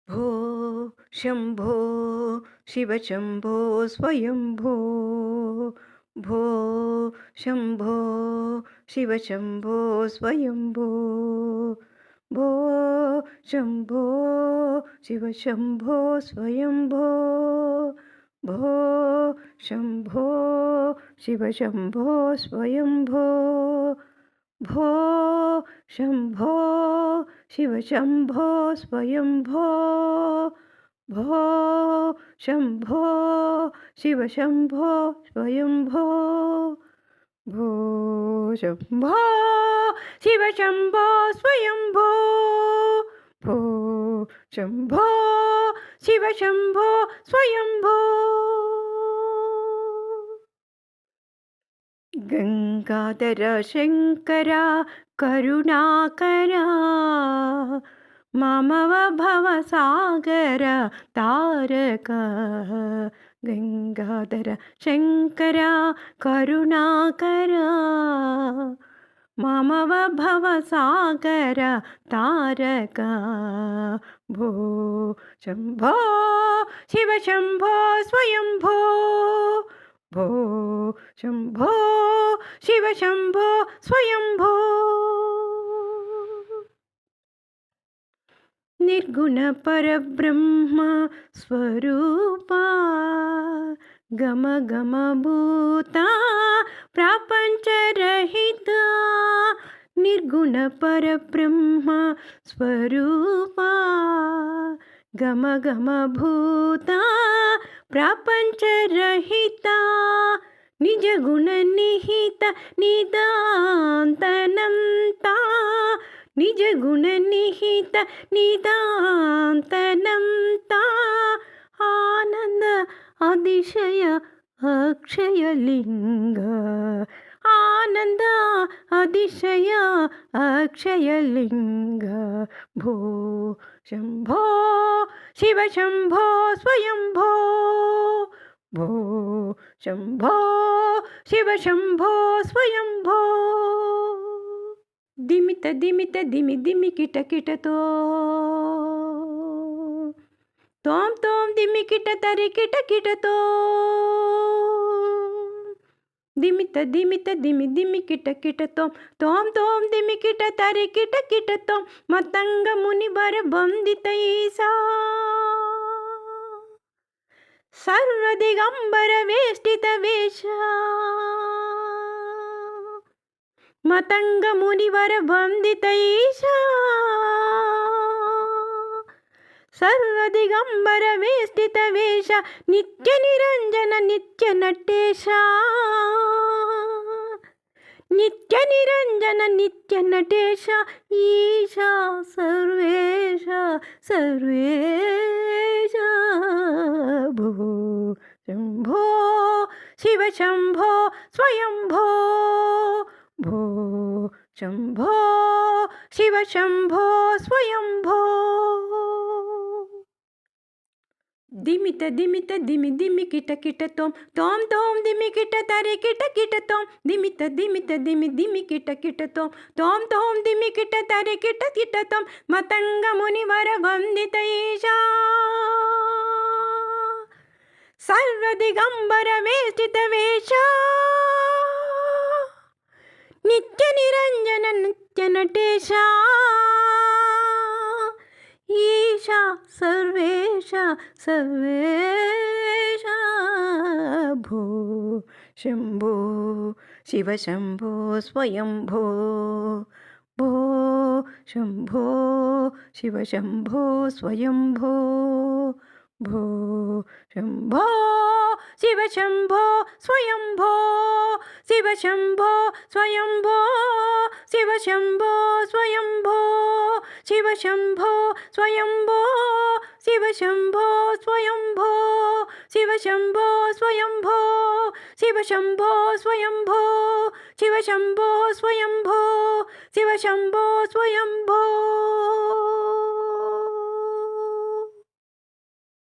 भो शम्भो शिवशम्भो स्वयंभो भो शम्भो शिवशम्भो स्वयंभो भो शम्भो शिवशम्भो स्वयंभो भो शम्भो शिवशम्भो स्वयंभो भो शम्भो शिवशम्भो स्वयंभो भो शम्भो शिवशम्भो स्वयंभो भो शम्भो शिवशम्भो स्वयंभो भो शम्भो शिवशम्भो स्वयंभो गंगाधर शंकर करुणाकरा ममव भवसागर तारक गंगाधर शंकर करुणाकरा ममव भवसागर तारक भो शम्भो शिवशम्भो स्वयंभो भो शम्भो शिवशम्भो स्वयंभो निर्गुण परब्रह्म स्वरूपा गम गम भूता प्रपंच रहिता निर्गुण परब्रह्म स्वरूपा गम गम भूता प्रपंच रहिता निज गुण निहित निदान्तनंता निज गुण निहित निदान्तनंता आनंद अतिशय अक्षयलिंग आनंद अतिशय अक्षयलिंग भो शम्भो शिवशम्भो स्वयंभो भो शम्भो शिवशम्भो स्वयंभो दिमित दिमित दिमि दिमि किट किट तोम तोम दिमि किट तरि किट किट दिमित दिमित दिमि दिमि किट किट तोम तोम दिमि किट तरि किट किट मतंग मुनिवर वंदित ईसा सर्व दिगंबर वेष्टित वेश मतंग मुनिवर वंदित ईशा सर्व दिगंबर वेष्टित वेश नित्य निरंजन नित्य नटेश नित्य निरंजन नित्य नटेश ईशा सर्वेश सर्वेश भो शम्भो शिवशम्भो स्वयंभो भो शम्भो शिवशम्भो स्वयंभो दिमित दिमित दिमि दिमि किट किट तोम तोम दिमि किट तरि किट किट दिमित दिमित दिमि दिमि किट किट तोम दिमि किट तरि किट किट मतंग मुनिवर वंदित ईशा सर्व दिगंबर वेष्टित वेश नित्य निरंजन नित्य नटेश ईशा सर्वेश सर्वेश भो शम्भो शिवशम्भो स्वयंभो भो शम्भो शिवशम्भो स्वयंभो भो शम्भो शिवशम्भो स्वयंभो शिवशम्भो स्वयंभो शिवशम्भो स्वयंभो शिवशम्भो स्वयंभो शिवशम्भो स्वयंभो शिवशम्भो स्वयंभो शिवशम्भो स्वयंभो शिवशम्भो स्वयंभो शिवशम्भो स्वयंभो